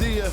See ya.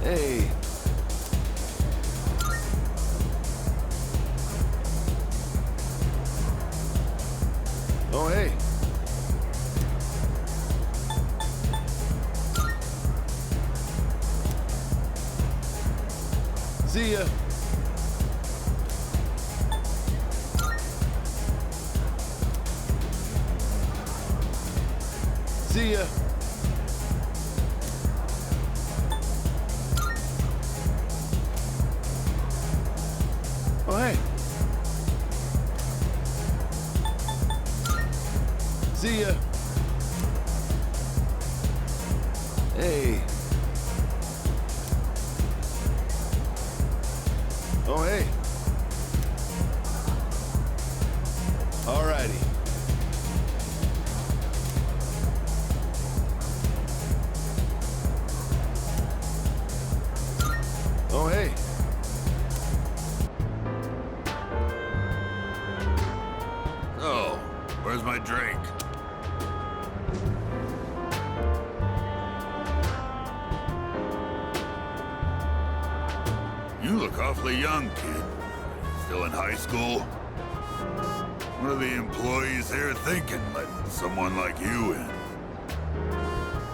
Hey. Oh, hey. See ya. See ya. Oh, hey. See ya. Hey. Oh, hey. Alrighty. Oh, hey. Oh, where's my drink? You look awfully young, kid. Still in high school? What are the employees here thinking, letting someone like you in?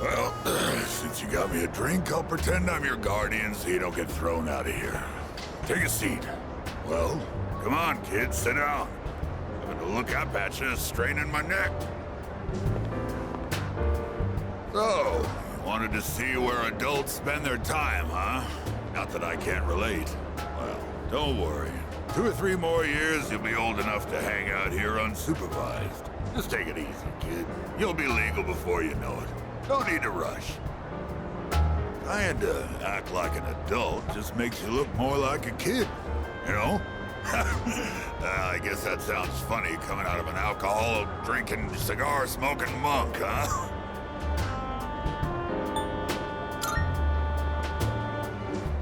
Well, since you got me a drink, I'll pretend I'm your guardian so you don't get thrown out of here. Take a seat. Well, come on, kid, sit down. Having to look up at you is straining my neck. So, you wanted to see where adults spend their time, huh? Not that I can't relate. Well, don't worry. 2 or 3 more years, you'll be old enough to hang out here unsupervised. Just take it easy, kid. You'll be legal before you know it. No need to rush. Trying to act like an adult just makes you look more like a kid, you know? I guess that sounds funny coming out of an alcohol-drinking, cigar-smoking monk, huh?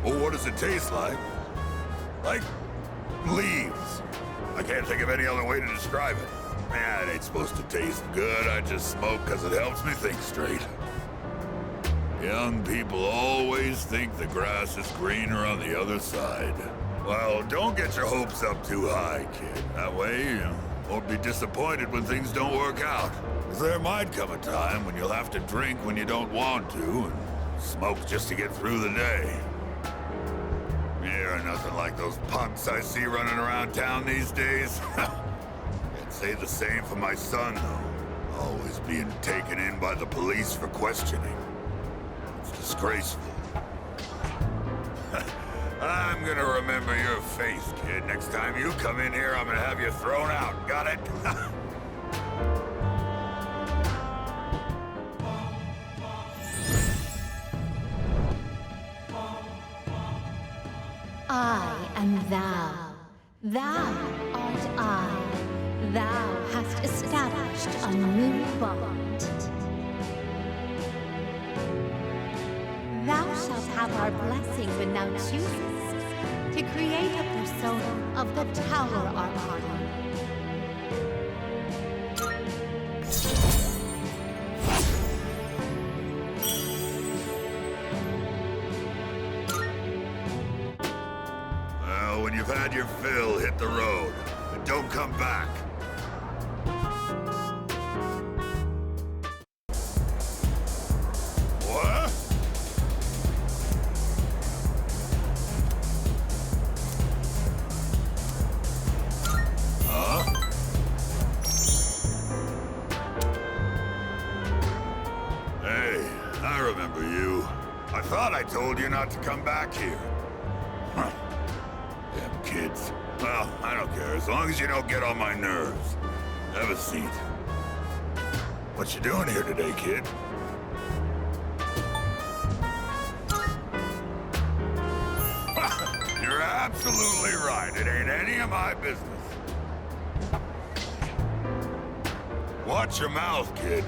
Well, what does it taste like? Like leaves. I can't think of any other way to describe it. Man, it ain't supposed to taste good. I just smoke because it helps me think straight. Young people always think the grass is greener on the other side. Well, don't get your hopes up too high, kid. That way, you won't be disappointed when things don't work out. 'Cause there might come a time when you'll have to drink when you don't want to, and smoke just to get through the day. You're nothing like those punks I see running around town these days. I'd say the same for my son, though. Always being taken in by the police for questioning. It's disgraceful. I'm gonna remember your face, kid. Next time you come in here, I'm gonna have you thrown out. Got it? I am thou. Thou art I. Thou hast established a new bond. Thou shalt have our blessing when thou choosest to create a persona of the Tower Arcana. Well, when you've had your fill, hit the road. But don't come back. What? Huh? I told you not to come back here. Huh. Damn kids. Well, I don't care, as long as you don't get on my nerves. Have a seat. What you doing here today, kid? You're absolutely right. It ain't any of my business. Watch your mouth, kid.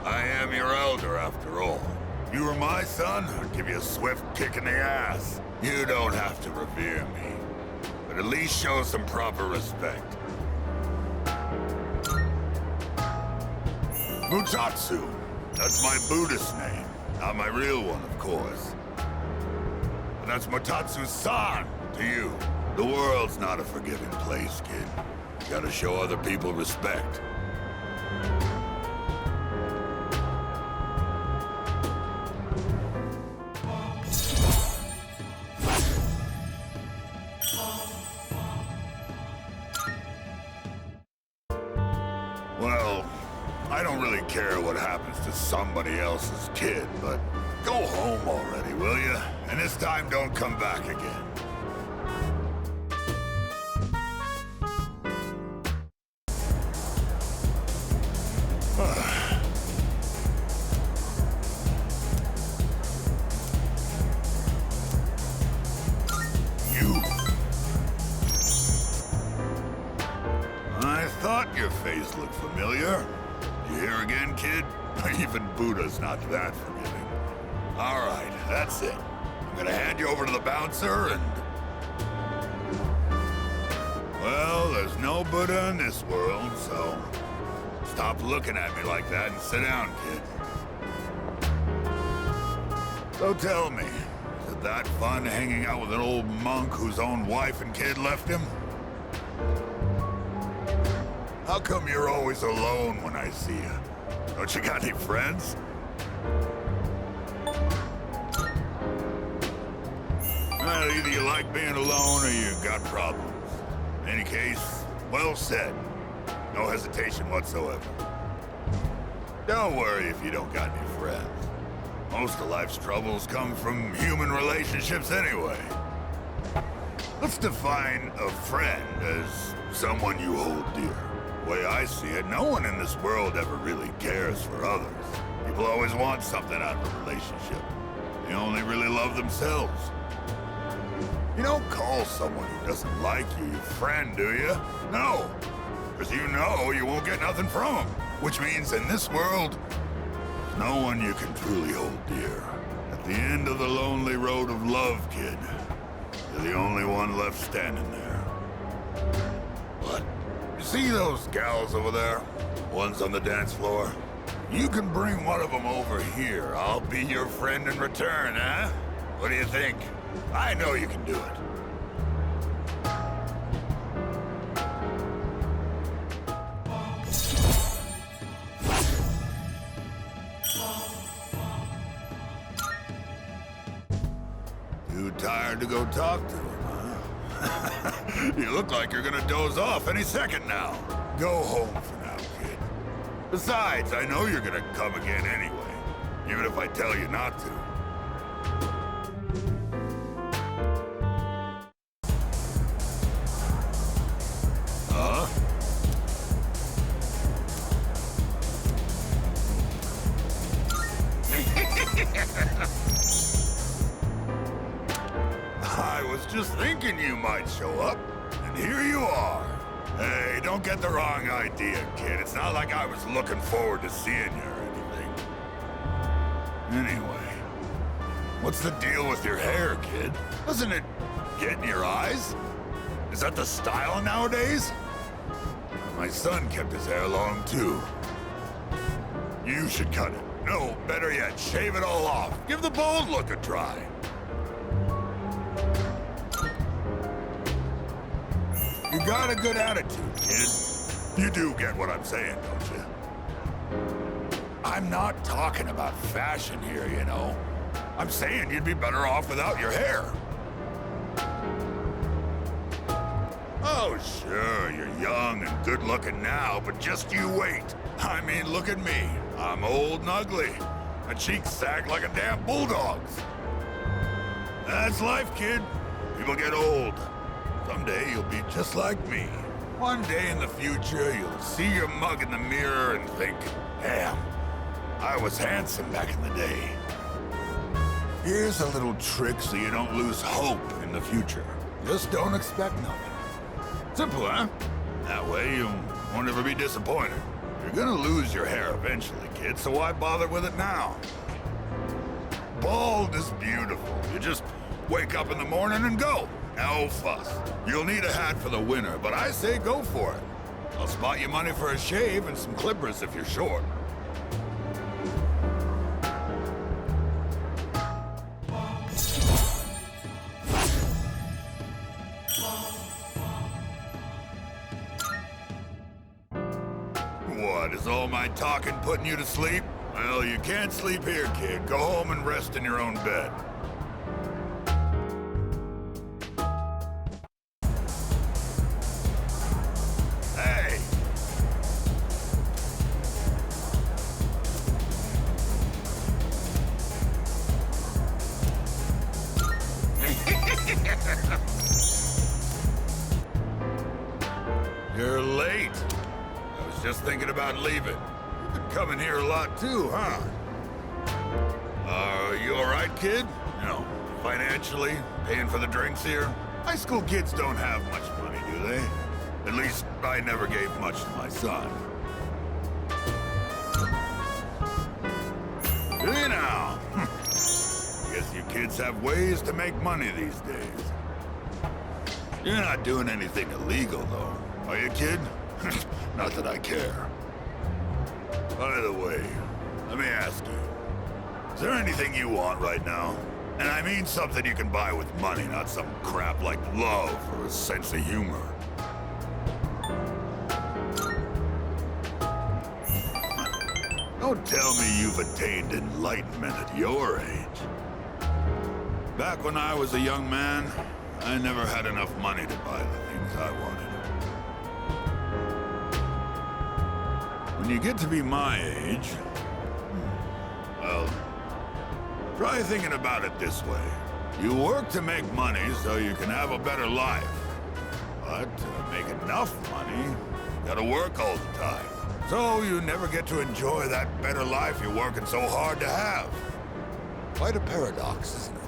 I am your elder, after all. If you were my son, I'd give you a swift kick in the ass. You don't have to revere me, but at least show some proper respect. Mutatsu. That's my Buddhist name. Not my real one, of course. But that's Mutatsu-san to you. The world's not a forgiving place, kid. You gotta show other people respect. Well, I don't really care what happens to somebody else's kid, but go home already, will you? And this time don't come back again. You. I thought your face looked familiar. You here again, kid? Even Buddha's not that forgiving. All right, that's it. I'm gonna hand you over to the bouncer and... Well, there's no Buddha in this world, so... Stop looking at me like that and sit down, kid. So tell me, is it that fun hanging out with an old monk whose own wife and kid left him? How come you're always alone when I see you? Don't you got any friends? Well, either you like being alone or you got problems. In any case, well said. No hesitation whatsoever. Don't worry if you don't got any friends. Most of life's troubles come from human relationships anyway. Let's define a friend as someone you hold dear. The way I see it, no one in this world ever really cares for others. People always want something out of a relationship. They only really love themselves. You don't call someone who doesn't like you your friend, do you? No. Because you know you won't get nothing from them. Which means in this world, there's no one you can truly hold dear. At the end of the lonely road of love, kid, you're the only one left standing there. What? You see those gals over there? Ones on the dance floor? You can bring one of them over here. I'll be your friend in return, huh? What do you think? I know you can do it. Too tired to go talk to him, huh? You look like you're gonna doze off any second now. Go home for now, kid. Besides, I know you're gonna come again anyway, even if I tell you not to. Huh? I was just thinking you might show up, and here you are. Hey, don't get the wrong idea, kid. It's not like I was looking forward to seeing you or anything. Anyway, what's the deal with your hair, kid? Doesn't it get in your eyes? Is that the style nowadays? My son kept his hair long, too. You should cut it. No, better yet, shave it all off. Give the bald look a try. You got a good attitude, kid. You do get what I'm saying, don't you? I'm not talking about fashion here, you know. I'm saying you'd be better off without your hair. Oh, sure, you're young and good-looking now, but just you wait. I mean, look at me. I'm old and ugly. My cheeks sag like a damn bulldog's. That's life, kid. People get old. Someday you'll be just like me. One day in the future, you'll see your mug in the mirror and think, damn, I was handsome back in the day. Here's a little trick so you don't lose hope in the future. Just don't expect nothing. Simple, huh? That way you won't ever be disappointed. You're gonna lose your hair eventually, kid, so why bother with it now? Bald is beautiful. You just wake up in the morning and go. No fuss. You'll need a hat for the winter, but I say go for it. I'll spot you money for a shave and some clippers if you're short. What, is all my talking putting you to sleep? Well, you can't sleep here, kid. Go home and rest in your own bed. Hey! You're late. I was just thinking about leaving. You've been coming here a lot too, huh? You alright, kid? You know, financially, paying for the drinks here? High school kids don't have much money, do they? At least, I never gave much to my son. Do you now? Guess you kids have ways to make money these days. You're not doing anything illegal, though, are you, kid? Not that I care. By the way, let me ask you. Is there anything you want right now? And I mean something you can buy with money, not some crap like love or a sense of humor. Don't tell me you've attained enlightenment at your age. Back when I was a young man, I never had enough money to buy the things I wanted. When you get to be my age, well, try thinking about it this way. You work to make money so you can have a better life. But to make enough money, you gotta work all the time. So you never get to enjoy that better life you're working so hard to have. Quite a paradox, isn't it?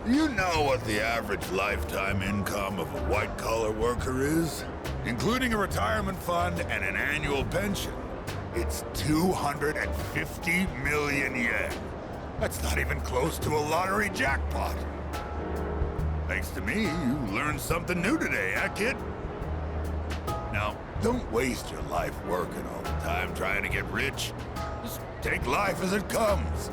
Do you know what the average lifetime income of a white-collar worker is? Including a retirement fund and an annual pension. It's 250 million yen. That's not even close to a lottery jackpot. Thanks to me, you learned something new today, huh, kid? Now, don't waste your life working all the time trying to get rich. Just take life as it comes.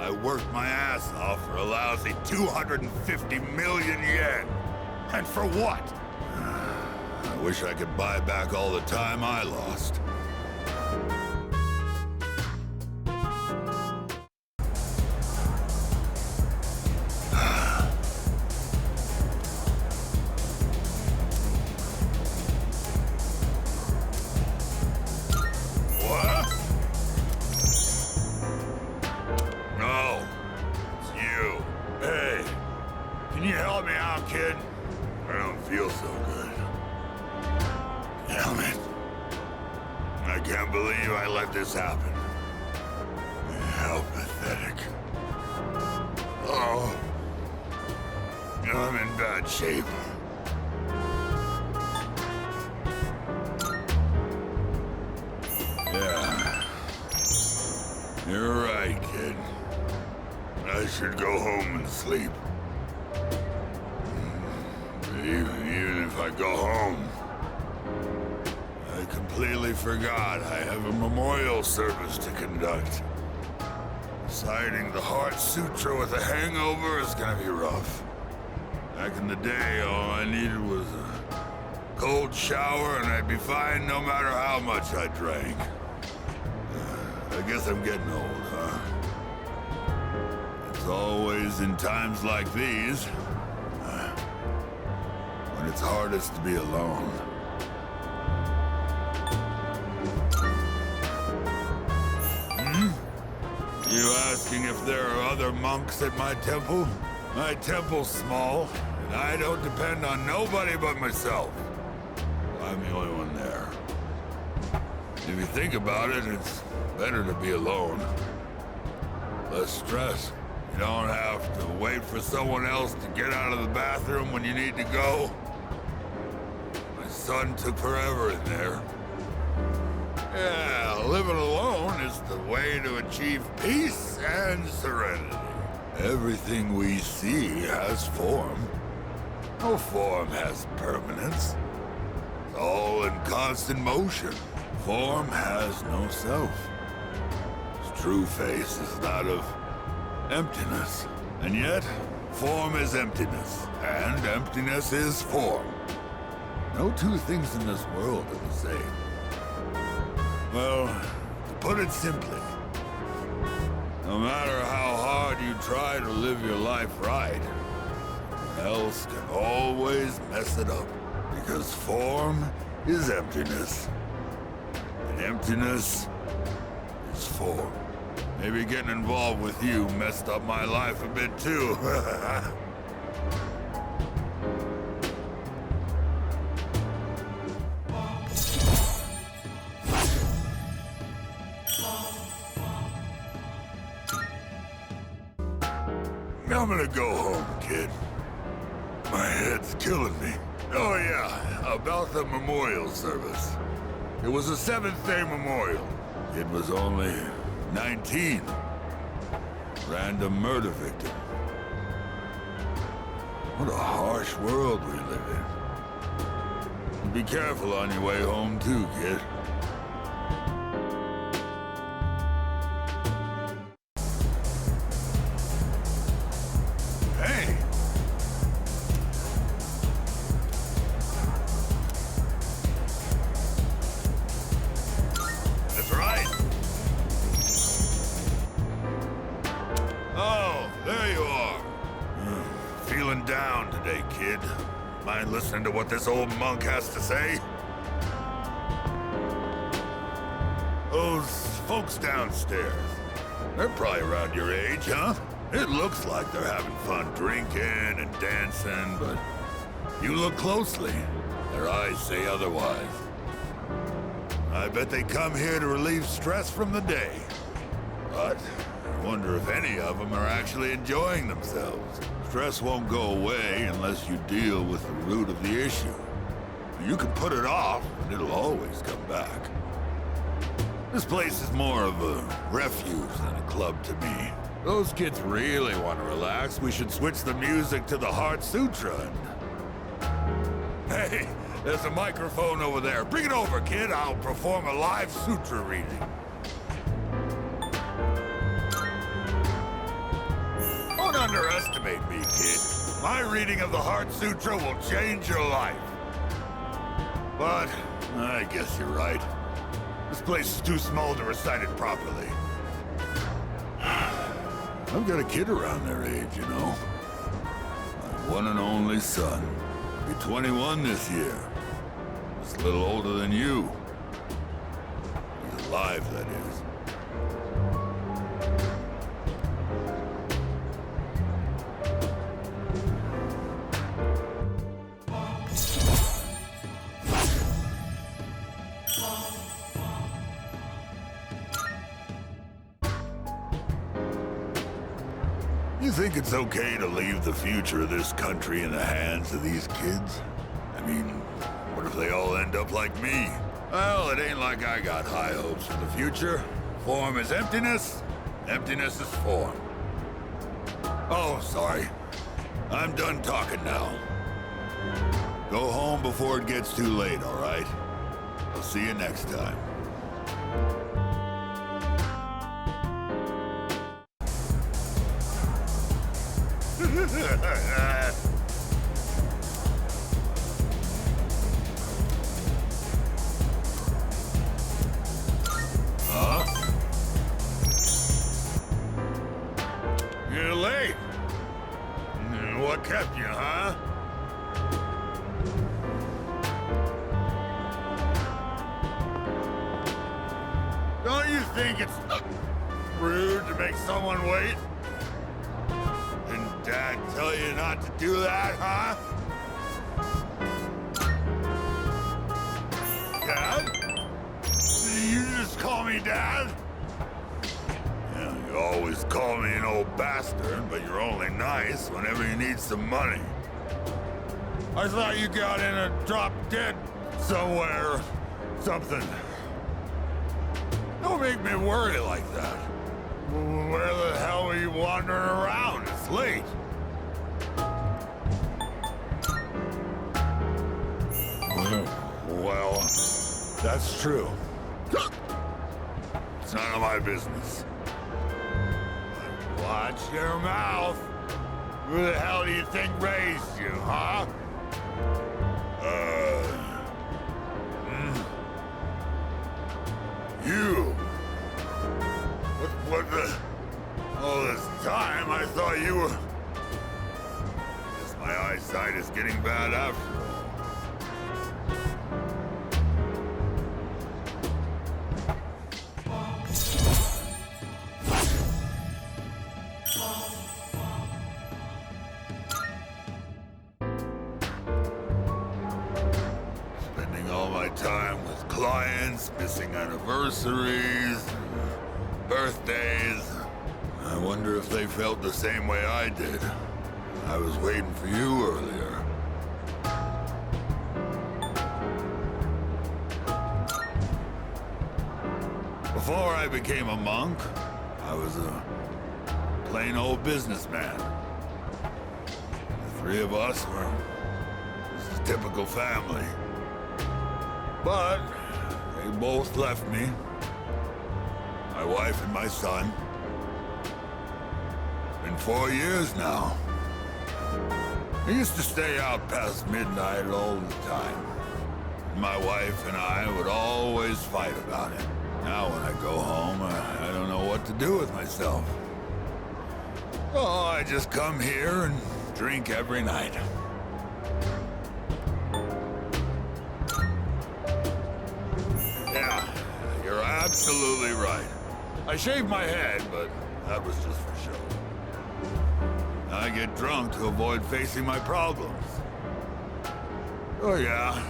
I worked my ass off for a lousy 250 million yen. And for what? I wish I could buy back all the time I lost. Can you help me out, kid? I don't feel so good. Damn it. I can't believe I let this happen. How pathetic. Oh. I'm in bad shape. Yeah. You're right, kid. I should go home and sleep. Even if I go home, I completely forgot I have a memorial service to conduct. Reciting the Heart Sutra with a hangover is gonna be rough. Back in the day, all I needed was a cold shower and I'd be fine no matter how much I drank. I guess I'm getting old, huh? It's always in times like these when it's hardest to be alone. You asking if there are other monks at my temple? My temple's small, and I don't depend on nobody but myself. I'm the only one there. If you think about it, it's better to be alone. Less stress. You don't have to wait for someone else to get out of the bathroom when you need to go. My son took forever in there. Yeah, living alone is the way to achieve peace and serenity. Everything we see has form. No form has permanence. It's all in constant motion. Form has no self. Its true face is that of emptiness. And yet, form is emptiness, and emptiness is form. No two things in this world are the same. Well, to put it simply, no matter how hard you try to live your life right, someone else can always mess it up. Because form is emptiness, and emptiness is form. Maybe getting involved with you messed up my life a bit too. I'm gonna go home, kid. My head's killing me. Oh yeah, about the memorial service. It was a 7th-day memorial. It was only 19. Random murder victim. What a harsh world we live in. Be careful on your way home too, kid. Hey! That's right! Oh, there you are. Feeling down today, kid. Mind listening to what this old monk has to say? Those folks downstairs, they're probably around your age, huh? It looks like they're having fun drinking and dancing, but you look closely, their eyes say otherwise. I bet they come here to relieve stress from the day. But I wonder if any of them are actually enjoying themselves. Stress won't go away unless you deal with the root of the issue. You can put it off, and it'll always come back. This place is more of a refuge than a club to me. Those kids really want to relax. We should switch the music to the Heart Sutra. Hey, there's a microphone over there. Bring it over, kid. I'll perform a live sutra reading. Don't underestimate me, kid. My reading of the Heart Sutra will change your life. But I guess you're right. This place is too small to recite it properly. I've got a kid around their age, you know. My one and only son. He'll be 21 this year. Just a little older than you. He's alive, that is. You think it's okay to leave the future of this country in the hands of these kids? I mean, what if they all end up like me? Well, it ain't like I got high hopes for the future. Form is emptiness, emptiness is form. Oh, sorry. I'm done talking now. Go home before it gets too late, all right? I'll see you next time. Huh? You're late. What kept you, huh? think it's rude to make someone wait? Didn't Dad tell you not to do that, huh? Dad? You just call me Dad? Yeah, you always call me an old bastard, but you're only nice whenever you need some money. I thought you got in a drop dead somewhere or something. Don't make me worry like that. Where the hell are you wandering around? It's late. Well, that's true. It's none of my business. Watch your mouth. Who the hell do you think raised you, huh? You. What the... All this time, I thought you were... Guess my eyesight is getting bad after all. Spending all my time with clients, missing anniversaries, birthdays. I wonder if they felt the same way I did. I was waiting for you earlier. Before I became a monk, I was a plain old businessman. The three of us were just a typical family. But they both left me. My wife and my son. It's been 4 years now. I used to stay out past midnight all the time. My wife and I would always fight about it. Now when I go home, I don't know what to do with myself. Oh, I just come here and drink every night. Yeah, you're absolutely right. I shaved my head, but that was just for show. I get drunk to avoid facing my problems. Oh yeah,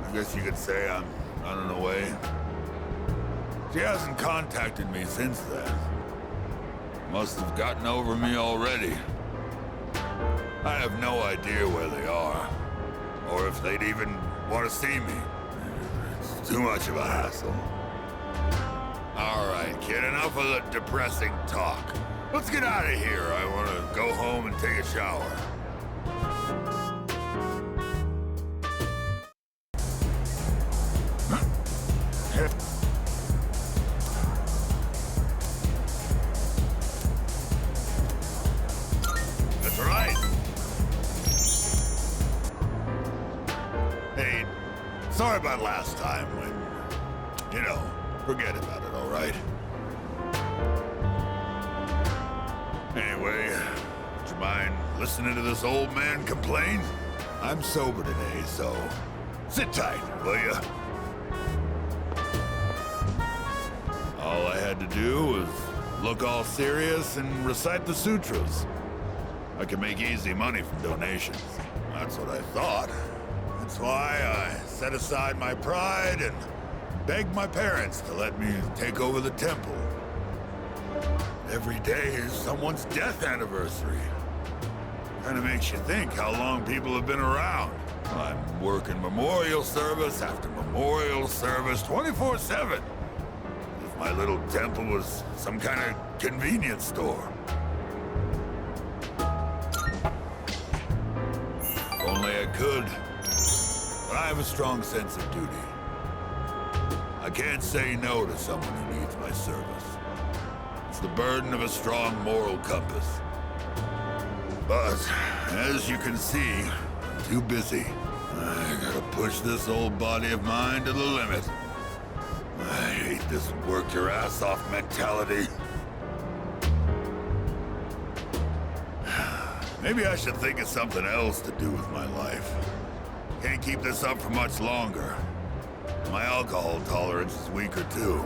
I guess you could say I'm running away. She hasn't contacted me since then. Must have gotten over me already. I have no idea where they are, or if they'd even want to see me. It's too much of a hassle. All right, kid, enough of the depressing talk. Let's get out of here. I want to go home and take a shower. That's right. Hey, sorry about last time when, you know, forget about it, all right? Anyway, would you mind listening to this old man complain? I'm sober today, so sit tight, will ya? All I had to do was look all serious and recite the sutras. I can make easy money from donations. That's what I thought. That's why I set aside my pride and begged my parents to let me take over the temple. Every day is someone's death anniversary. Kinda makes you think how long people have been around. I'm working memorial service after memorial service 24/7. If my little temple was some kind of convenience store. If only I could. But I have a strong sense of duty. I can't say no to someone who needs my service. It's the burden of a strong moral compass. But, as you can see, I'm too busy. I gotta push this old body of mine to the limit. I hate this work your ass off mentality. Maybe I should think of something else to do with my life. Can't keep this up for much longer. My alcohol tolerance is weaker too.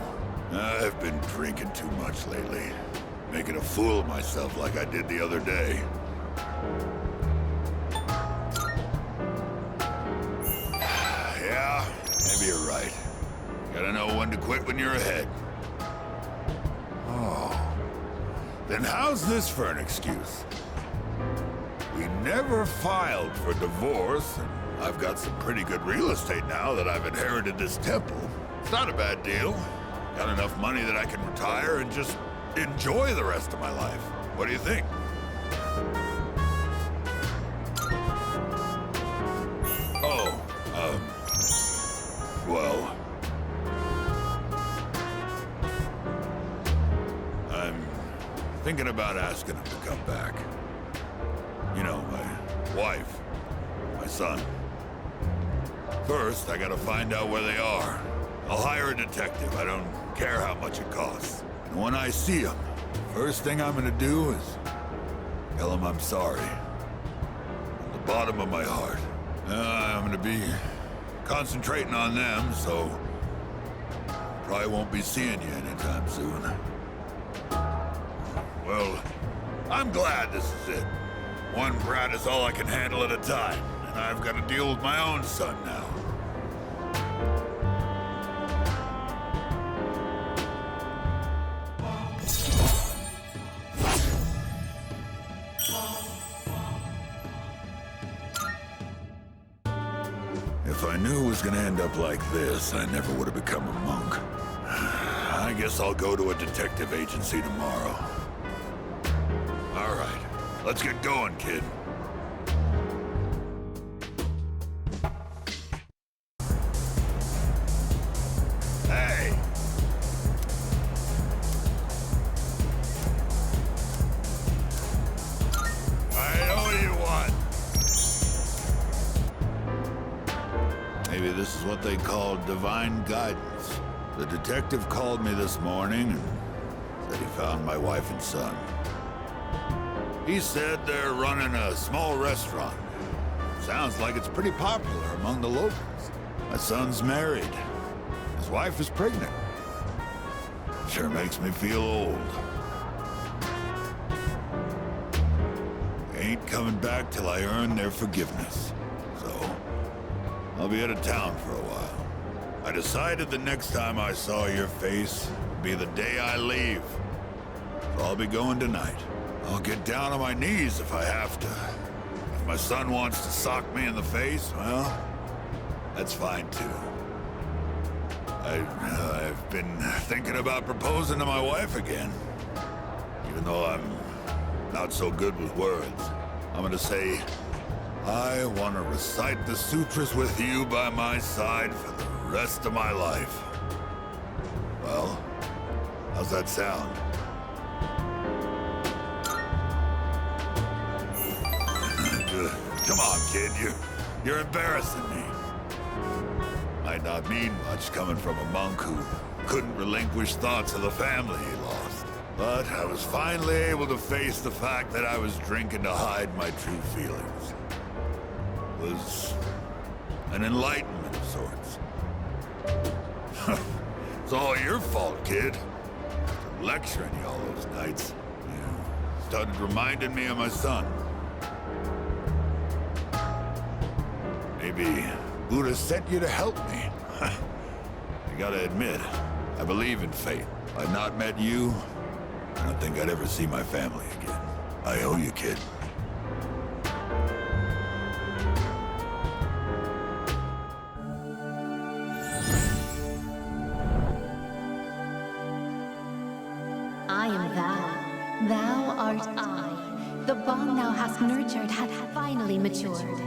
I've been drinking too much lately. Making a fool of myself like I did the other day. Yeah, maybe you're right. Gotta know when to quit when you're ahead. Oh. Then how's this for an excuse? We never filed for divorce, and I've got some pretty good real estate now that I've inherited this temple. It's not a bad deal. Got enough money that I can retire and just enjoy the rest of my life. What do you think? Oh, well... I'm thinking about asking him to come back. You know, my wife, my son. First, I gotta find out where they are. I'll hire a detective. I don't care how much it costs. And when I see him, first thing I'm gonna do is tell him I'm sorry. From the bottom of my heart. I'm gonna be concentrating on them, so probably won't be seeing you anytime soon. Well, I'm glad this is it. One brat is all I can handle at a time, and I've got to deal with my own son now. If I knew it was gonna end up like this, I never would have become a monk. I guess I'll go to a detective agency tomorrow. All right. Let's get going, kid. Hey! I know what you want. Maybe this is what they call divine guidance. The detective called me this morning and said he found my wife and son. He said they're running a small restaurant. Sounds like it's pretty popular among the locals. My son's married. His wife is pregnant. Sure makes me feel old. They ain't coming back till I earn their forgiveness. So, I'll be out of town for a while. I decided the next time I saw your face would be the day I leave. So I'll be going tonight. I'll get down on my knees if I have to. If my son wants to sock me in the face, well, that's fine too. I've been thinking about proposing to my wife again. Even though I'm not so good with words. I'm gonna say, I want to recite the sutras with you by my side for the rest of my life. Well, how's that sound? Come on, kid, you're embarrassing me. Might not mean much coming from a monk who couldn't relinquish thoughts of the family he lost. But I was finally able to face the fact that I was drinking to hide my true feelings. It was an enlightenment of sorts. It's all your fault, kid. After lecturing you all those nights, you started reminding me of my son. Maybe Buddha sent you to help me. I gotta admit, I believe in fate. If I'd not met you, I don't think I'd ever see my family again. I owe you, kid. I am thou. Thou art I. The bond thou hast nurtured hath finally matured.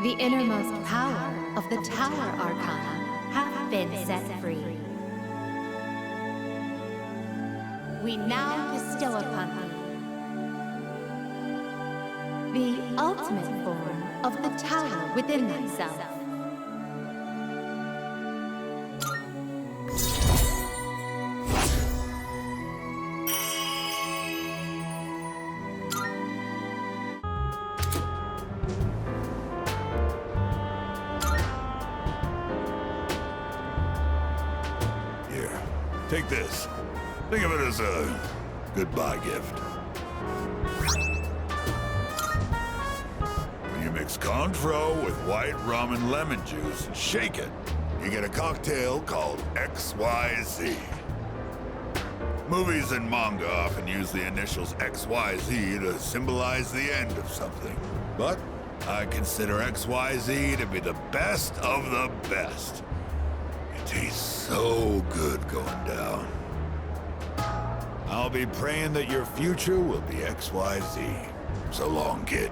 The innermost power of the Tower Arcana hath been set free. We now bestow upon thee the ultimate form of the tower within thyself. Take this. Think of it as a goodbye gift. When you mix Cointreau with white rum and lemon juice and shake it, you get a cocktail called XYZ. Movies and manga often use the initials XYZ to symbolize the end of something. But I consider XYZ to be the best of the best. It tastes so good going down. I'll be praying that your future will be XYZ. So long, kid.